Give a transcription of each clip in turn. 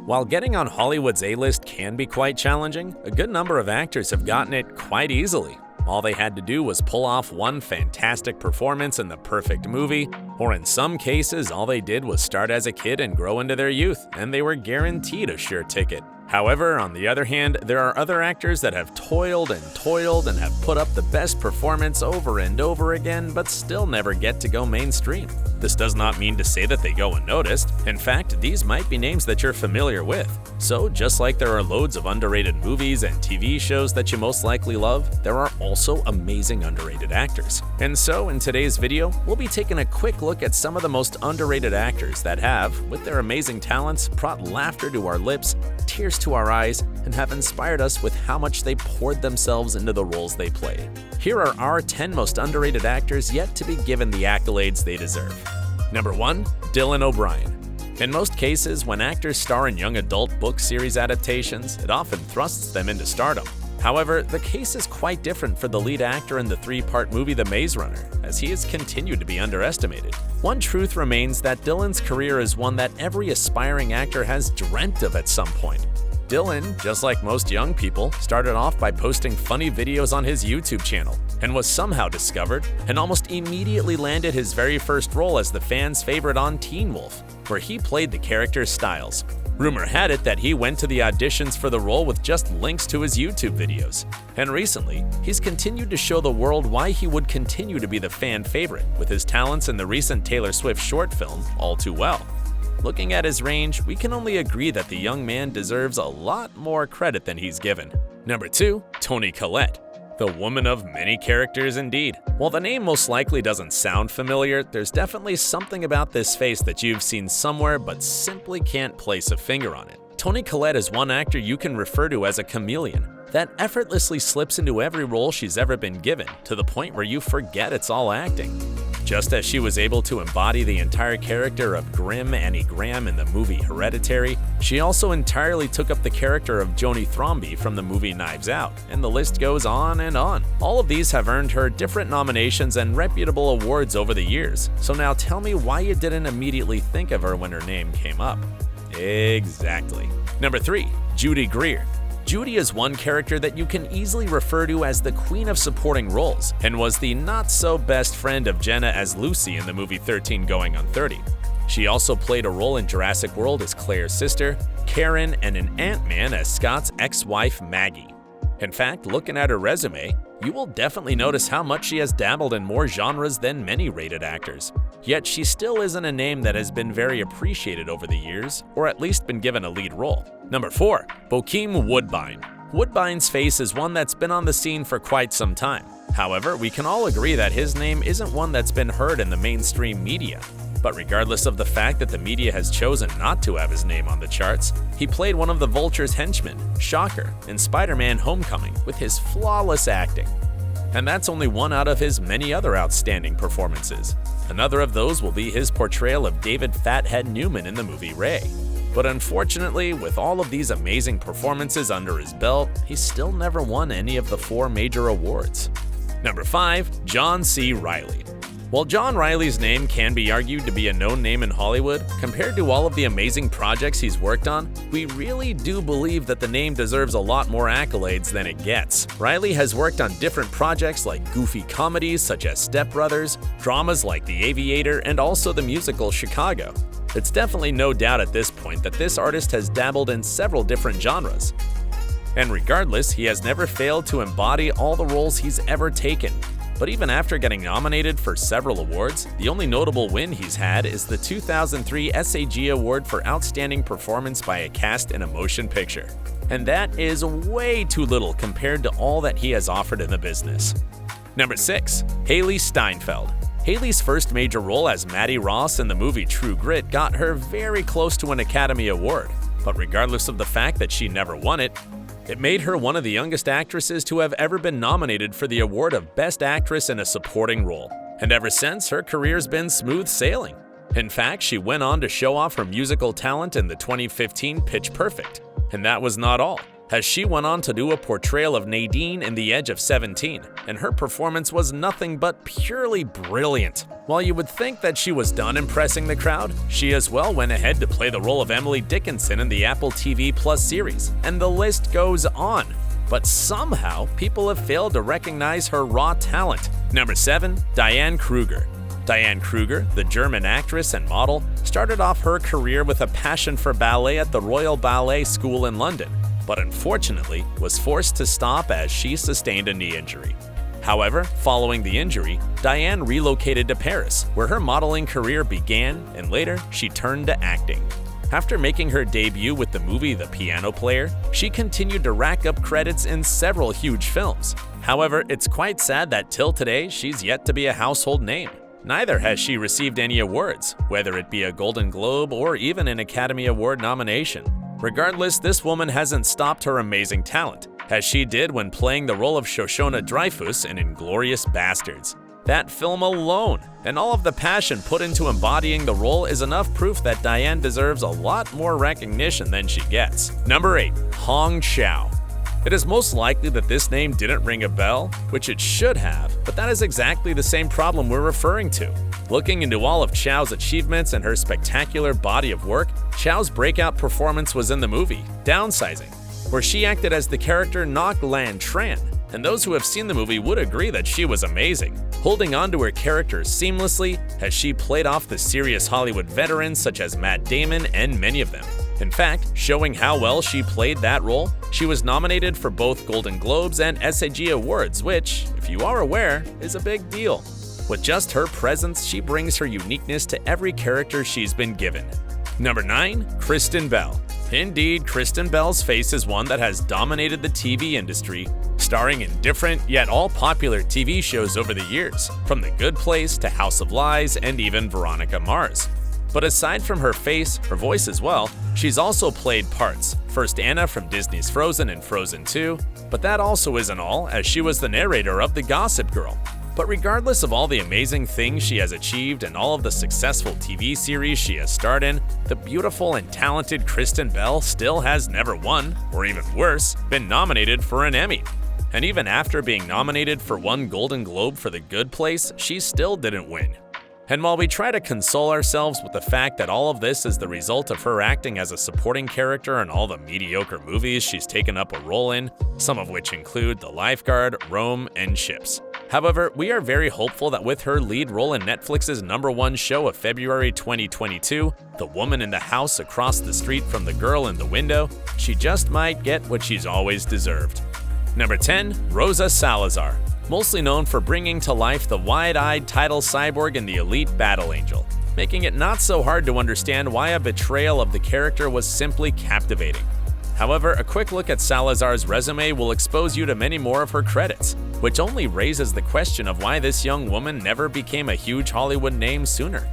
While getting on Hollywood's A-list can be quite challenging, a good number of actors have gotten it quite easily. All they had to do was pull off one fantastic performance in the perfect movie, or in some cases, all they did was start as a kid and grow into their youth, and they were guaranteed a sure ticket. However, on the other hand, there are other actors that have toiled and have put up the best performance over and over again, but still never get to go mainstream. This does not mean to say that they go unnoticed. In fact, these might be names that you're familiar with. So, just like there are loads of underrated movies and TV shows that you most likely love, there are also amazing underrated actors. And so, in today's video, we'll be taking a quick look at some of the most underrated actors that have, with their amazing talents, brought laughter to our lips, tears to our eyes, and have inspired us with how much they poured themselves into the roles they played. Here are our 10 most underrated actors yet to be given the accolades they deserve. Number 1. Dylan O'Brien. In most cases, when actors star in young adult book series adaptations, it often thrusts them into stardom. However, the case is quite different for the lead actor in the 3-part movie The Maze Runner, as he has continued to be underestimated. One truth remains that Dylan's career is one that every aspiring actor has dreamt of at some point. Dylan, just like most young people, started off by posting funny videos on his YouTube channel and was somehow discovered and almost immediately landed his very first role as the fans' favorite on Teen Wolf, where he played the character Styles. Rumor had it that he went to the auditions for the role with just links to his YouTube videos. And recently, he's continued to show the world why he would continue to be the fan favorite with his talents in the recent Taylor Swift short film, All Too Well. Looking at his range, we can only agree that the young man deserves a lot more credit than he's given. Number 2. Toni Collette. The woman of many characters indeed. While the name most likely doesn't sound familiar, there's definitely something about this face that you've seen somewhere but simply can't place a finger on it. Toni Collette is one actor you can refer to as a chameleon that effortlessly slips into every role she's ever been given, to the point where you forget it's all acting. Just as she was able to embody the entire character of Grim Annie Graham in the movie Hereditary, she also entirely took up the character of Joni Thromby from the movie Knives Out, and the list goes on and on. All of these have earned her different nominations and reputable awards over the years, so now tell me why you didn't immediately think of her when her name came up. Exactly. Number 3. Judy Greer. Judy is one character that you can easily refer to as the queen of supporting roles, and was the not-so-best friend of Jenna as Lucy in the movie 13 Going on 30. She also played a role in Jurassic World as Claire's sister, Karen, and in Ant-Man as Scott's ex-wife Maggie. In fact, looking at her resume, you will definitely notice how much she has dabbled in more genres than many rated actors. Yet she still isn't a name that has been very appreciated over the years, or at least been given a lead role. Number 4. Bokeem Woodbine. Woodbine's face is one that's been on the scene for quite some time. However, we can all agree that his name isn't one that's been heard in the mainstream media. But regardless of the fact that the media has chosen not to have his name on the charts, he played one of the Vulture's henchmen, Shocker, in Spider-Man: Homecoming with his flawless acting. And that's only one out of his many other outstanding performances. Another of those will be his portrayal of David Fathead Newman in the movie Ray. But unfortunately, with all of these amazing performances under his belt, he still never won any of the 4 major awards. Number 5. John C. Reilly. While John Reilly's name can be argued to be a known name in Hollywood, compared to all of the amazing projects he's worked on, we really do believe that the name deserves a lot more accolades than it gets. Reilly has worked on different projects like goofy comedies such as Step Brothers, dramas like The Aviator, and also the musical Chicago. It's definitely no doubt at this point that this artist has dabbled in several different genres. And regardless, he has never failed to embody all the roles he's ever taken. But even after getting nominated for several awards, the only notable win he's had is the 2003 SAG Award for Outstanding Performance by a Cast in a Motion Picture. And that is way too little compared to all that he has offered in the business. Number 6. Hailee Steinfeld. Hailee's first major role as Maddie Ross in the movie True Grit got her very close to an Academy Award. But regardless of the fact that she never won it, it made her one of the youngest actresses to have ever been nominated for the award of Best Actress in a Supporting Role. And ever since, her career's been smooth sailing. In fact, she went on to show off her musical talent in the 2015 Pitch Perfect. And that was not all. as she went on to do a portrayal of Nadine in The Edge of 17, and her performance was nothing but purely brilliant. While you would think that she was done impressing the crowd, she as well went ahead to play the role of Emily Dickinson in the Apple TV Plus series, and the list goes on. But somehow, people have failed to recognize her raw talent. Number 7. Diane Kruger. Diane Kruger, the German actress and model, started off her career with a passion for ballet at the Royal Ballet School in London, but unfortunately was forced to stop as she sustained a knee injury. However, following the injury, Diane relocated to Paris, where her modeling career began, and later she turned to acting. After making her debut with the movie The Piano Player, she continued to rack up credits in several huge films. However, it's quite sad that till today she's yet to be a household name. Neither has she received any awards, whether it be a Golden Globe or even an Academy Award nomination. Regardless, this woman hasn't stopped her amazing talent, as she did when playing the role of Shoshana Dreyfus in Inglourious Basterds. That film alone, and all of the passion put into embodying the role, is enough proof that Diane deserves a lot more recognition than she gets. Number 8. Hong Chau. It is most likely that this name didn't ring a bell, which it should have, but that is exactly the same problem we're referring to. Looking into all of Chau's achievements and her spectacular body of work, Chau's breakout performance was in the movie Downsizing, where she acted as the character Ngoc Lan Tran, and those who have seen the movie would agree that she was amazing, holding on to her character seamlessly as she played off the serious Hollywood veterans such as Matt Damon and many of them. In fact, showing how well she played that role, she was nominated for both Golden Globes and SAG Awards, which, if you are aware, is a big deal. With just her presence, she brings her uniqueness to every character she's been given. Number 9. Kristen Bell. Indeed, Kristen Bell's face is one that has dominated the TV industry, starring in different yet all popular TV shows over the years, from The Good Place to House of Lies and even Veronica Mars. But aside from her face, her voice as well, she's also played parts. First Anna from Disney's Frozen and Frozen 2, but that also isn't all, as she was the narrator of The Gossip Girl. But regardless of all the amazing things she has achieved and all of the successful TV series she has starred in, the beautiful and talented Kristen Bell still has never won, or even worse, been nominated for an Emmy. And even after being nominated for one Golden Globe for The Good Place, she still didn't win. And while we try to console ourselves with the fact that all of this is the result of her acting as a supporting character in all the mediocre movies she's taken up a role in, some of which include The Lifeguard, Rome, and Chips. However, we are very hopeful that with her lead role in Netflix's #1 show of February 2022, The Woman in the House Across the Street from the Girl in the Window, she just might get what she's always deserved. Number 10. Rosa Salazar. Mostly known for bringing to life the wide-eyed title cyborg in the Elite Battle Angel, making it not so hard to understand why a betrayal of the character was simply captivating. However, a quick look at Salazar's resume will expose you to many more of her credits, which only raises the question of why this young woman never became a huge Hollywood name sooner.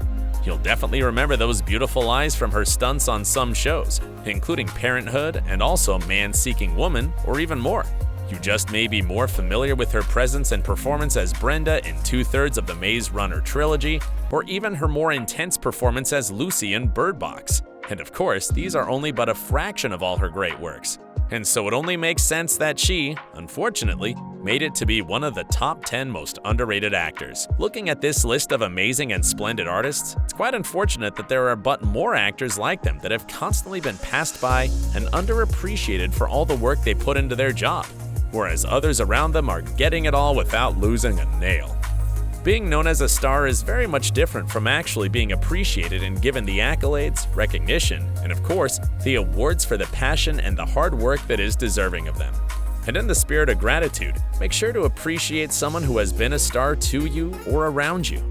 You'll definitely remember those beautiful eyes from her stunts on some shows, including Parenthood and also Man-Seeking Woman, or even more. You just may be more familiar with her presence and performance as Brenda in 2/3 of the Maze Runner trilogy, or even her more intense performance as Lucy in Bird Box. And of course, these are only but a fraction of all her great works. And so it only makes sense that she, unfortunately, made it to be one of the top 10 most underrated actors. Looking at this list of amazing and splendid artists, it's quite unfortunate that there are but more actors like them that have constantly been passed by and underappreciated for all the work they put into their job, whereas others around them are getting it all without losing a nail. Being known as a star is very much different from actually being appreciated and given the accolades, recognition, and of course, the awards for the passion and the hard work that is deserving of them. And in the spirit of gratitude, make sure to appreciate someone who has been a star to you or around you.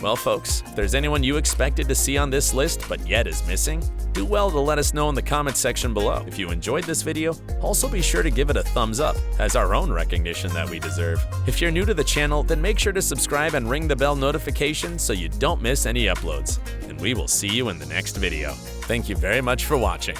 Well, folks, if there's anyone you expected to see on this list but yet is missing, do well to let us know in the comments section below. If you enjoyed this video, also be sure to give it a thumbs up, as our own recognition that we deserve. If you're new to the channel, then make sure to subscribe and ring the bell notification so you don't miss any uploads. And we will see you in the next video. Thank you very much for watching.